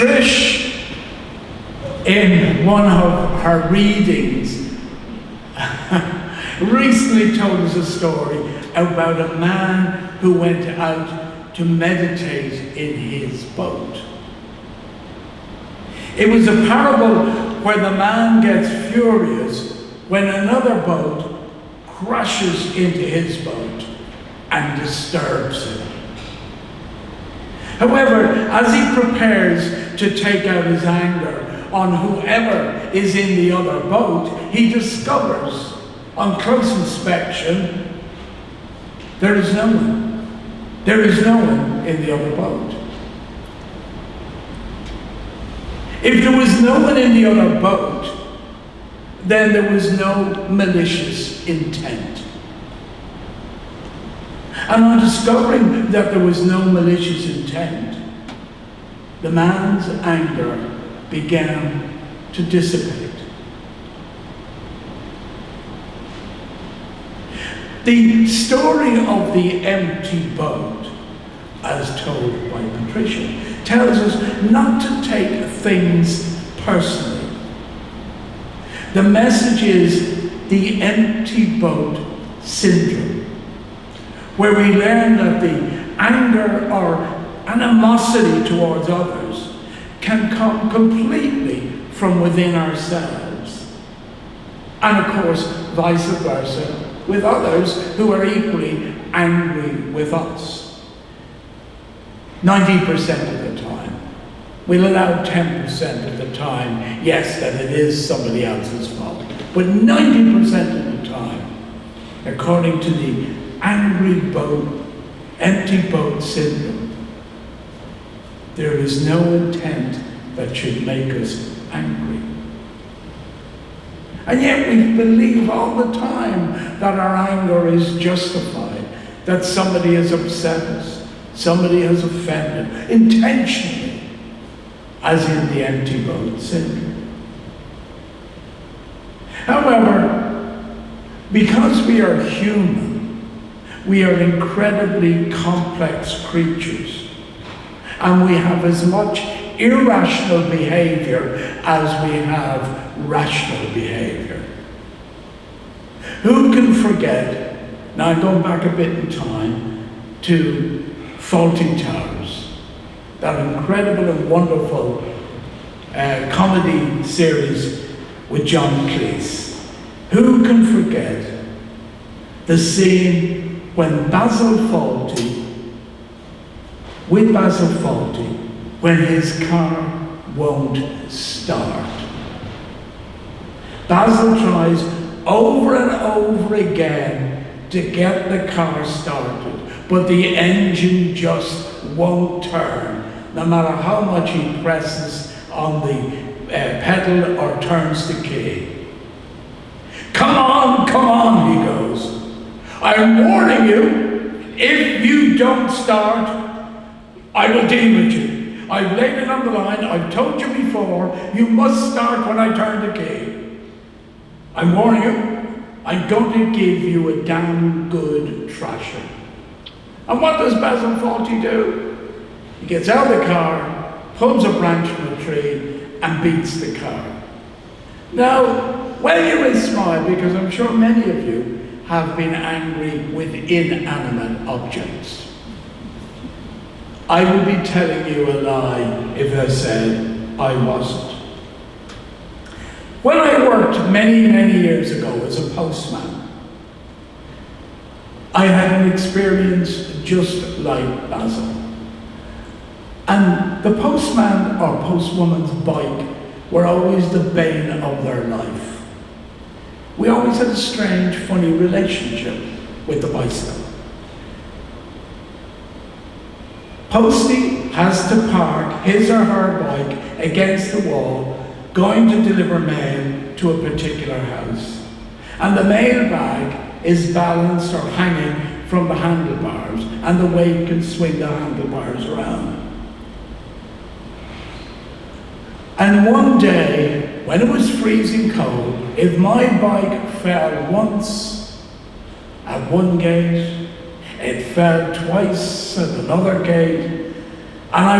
Trish, in one of her readings, recently told us a story about a man who went out to meditate in his boat. It was a parable where the man gets furious when another boat crashes into his boat and disturbs him. However, as he prepares to take out his anger on whoever is in the other boat, he discovers, on close inspection, there is no one. There is no one in the other boat. If there was no one in the other boat, then there was no malicious intent. And on discovering that there was no malicious intent, the man's anger began to dissipate. The story of the empty boat, as told by Patricia, tells us not to take things personally. The message is the empty boat syndrome, where we learn that the anger or animosity towards others can come completely from within ourselves. And of course, vice versa, with others who are equally angry with us. 90% of the time. We'll allow 10% of the time, yes, that it is somebody else's fault. But 90% of the time, according to the angry boat, empty boat syndrome, there is no intent that should make us angry. And yet we believe all the time that our anger is justified, that somebody has upset us, somebody has offended, intentionally, as in the empty boat syndrome. However, because we are human, we are incredibly complex creatures, and we have as much irrational behavior as we have rational behavior. Who can forget, now going back a bit in time, to Faulty Towers, that incredible and wonderful comedy series with John Cleese. Who can forget the scene when Basil Fawlty, when his car won't start. Basil tries over and over again to get the car started, but the engine just won't turn, no matter how much he presses on the pedal or turns the key. Come on, he goes. I'm warning you, if you don't start, I will deal with you. I've laid it on the line, I've told you before, you must start when I turn the key. I'm warning you, I'm going to give you a damn good thrashing. And what does Basil Fawlty do? He gets out of the car, pulls a branch from a tree, and beats the car. Now, well, you may smile, because I'm sure many of you have been angry with inanimate objects. I would be telling you a lie if I said I wasn't. When I worked many, many years ago as a postman, I had an experience just like Basil. And the postman or postwoman's bike were always the bane of their life. We always had a strange, funny relationship with the bicycle. Postie has to park his or her bike against the wall, going to deliver mail to a particular house. And the mail bag is balanced or hanging from the handlebars, and the weight can swing the handlebars around. And one day, when it was freezing cold, if my bike fell once at one gate, it fell twice at another gate, and I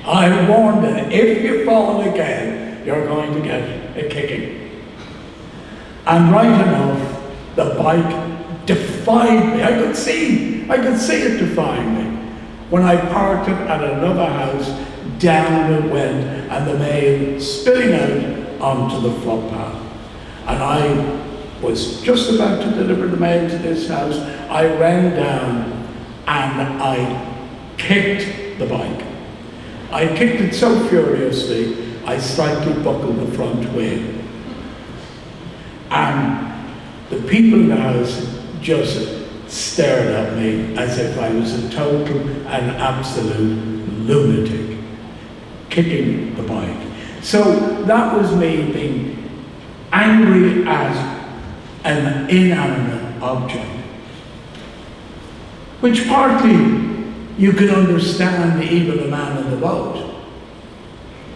I warned it, if you fall again, you're going to get a kicking. And right enough, the bike defied me. I could see it defying me. When I parked it at another house, down it went, and the mail spilling out onto the footpath. And I was just about to deliver the mail to this house. I ran down and I kicked the bike. I kicked it so furiously, I slightly buckled the front wheel. And the people in the house just stared at me as if I was a total and absolute lunatic, kicking the bike. So that was me being angry at an inanimate object, which partly you can understand even the man in the boat,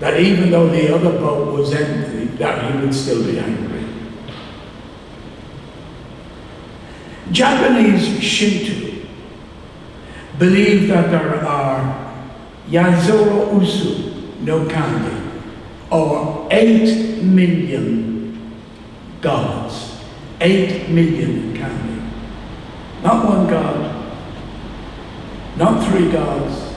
that even though the other boat was empty, that he would still be angry. Japanese Shinto believe that there are Yazoro Usu no Kami, or 8 million gods, 8 million Kami. Not one god, not 3 gods,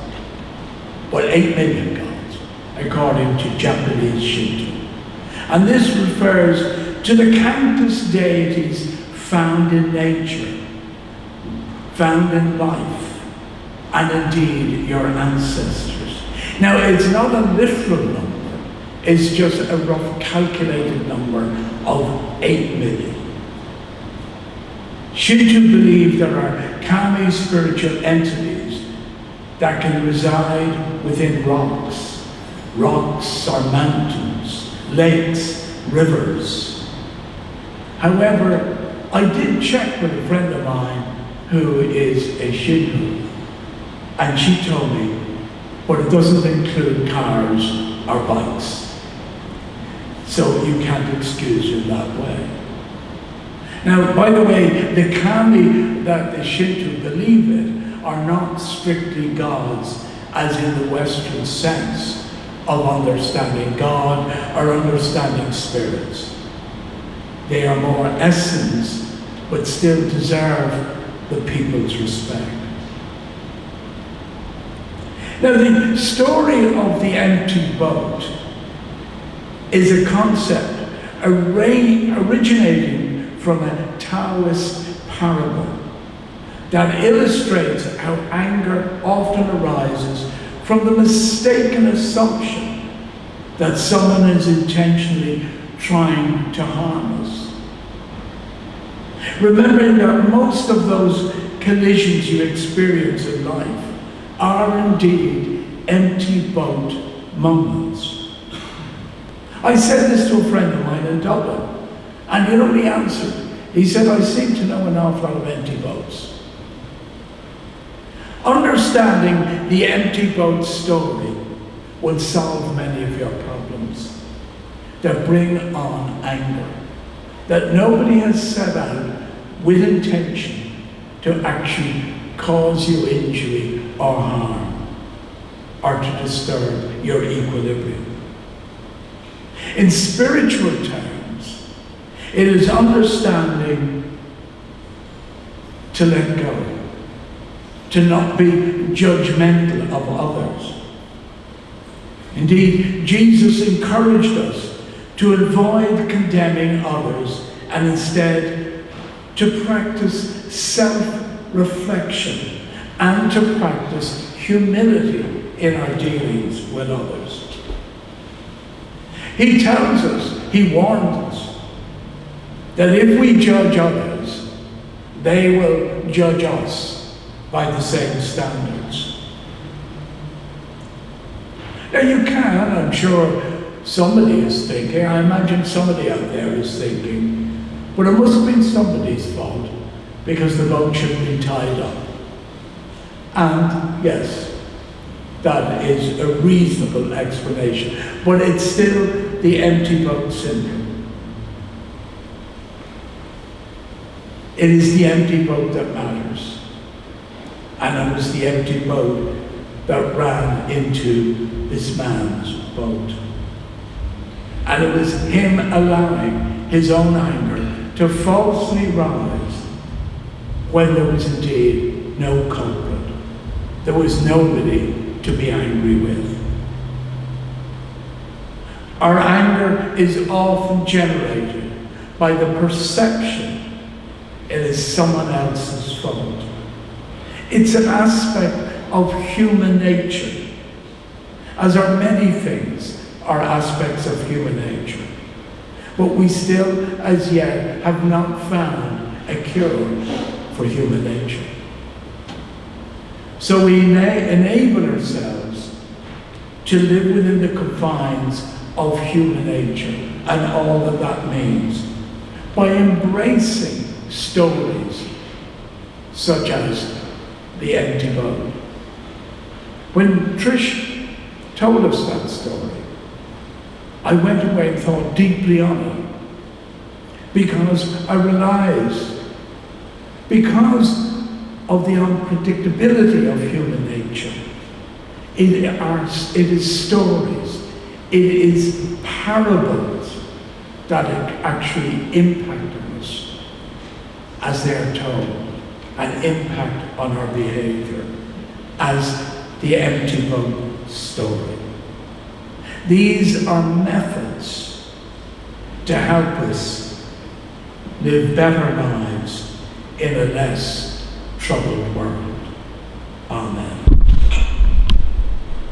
but 8 million gods, according to Japanese Shinto. And this refers to the countless deities found in nature, found in life, and indeed your ancestors. Now, it's not a literal number, it's just a rough calculated number of 8 million. Shinto believe there are kami spiritual entities that can reside within rocks or mountains, lakes, rivers. However, I did check with a friend of mine who is a Shinto, and she told me, but it doesn't include cars or bikes. So you can't excuse it that way. Now, by the way, the kami that the Shinto believe in are not strictly gods, as in the Western sense of understanding God or understanding spirits. They are more essence, but still deserve the people's respect. Now, the story of the empty boat is a concept originating from a Taoist parable that illustrates how anger often arises from the mistaken assumption that someone is intentionally trying to harm us. Remembering that most of those collisions you experience in life are indeed empty boat moments. I said this to a friend of mine in Dublin, and you know what he answered? He said, I seem to know an awful lot of empty boats. Understanding the empty boat story will solve many of your problems that bring on anger, that nobody has set out with intention to actually cause you injury or harm, or to disturb your equilibrium. In spiritual terms, it is understanding to let go, to not be judgmental of others. Indeed, Jesus encouraged us to avoid condemning others and instead to practice self-reflection and to practice humility in our dealings with others. He tells us, he warns us, that if we judge others, they will judge us by the same standards. Now you can, I'm sure somebody is thinking, I imagine somebody out there is thinking, but it must have been somebody's fault because the boat should have been tied up. And yes, that is a reasonable explanation, but it's still the empty boat syndrome. It is the empty boat that matters. And it was the empty boat that ran into this man's boat. And it was him allowing his own anger to falsely rise when there was indeed no culprit. There was nobody to be angry with. Our anger is often generated by the perception it is someone else's fault. It's an aspect of human nature, as are many things are aspects of human nature. But we still, as yet, have not found a cure for human nature. So we enable ourselves to live within the confines of human nature and all that that means by embracing stories such as the empty boat. When Trish told us that story, I went away and thought deeply on it, because I realized, because of the unpredictability of human nature, it is stories, it is parables that actually impact on us as they are told, and impact on our behavior, as the empty boat story. These are methods to help us live better lives in a less troubled world. Amen.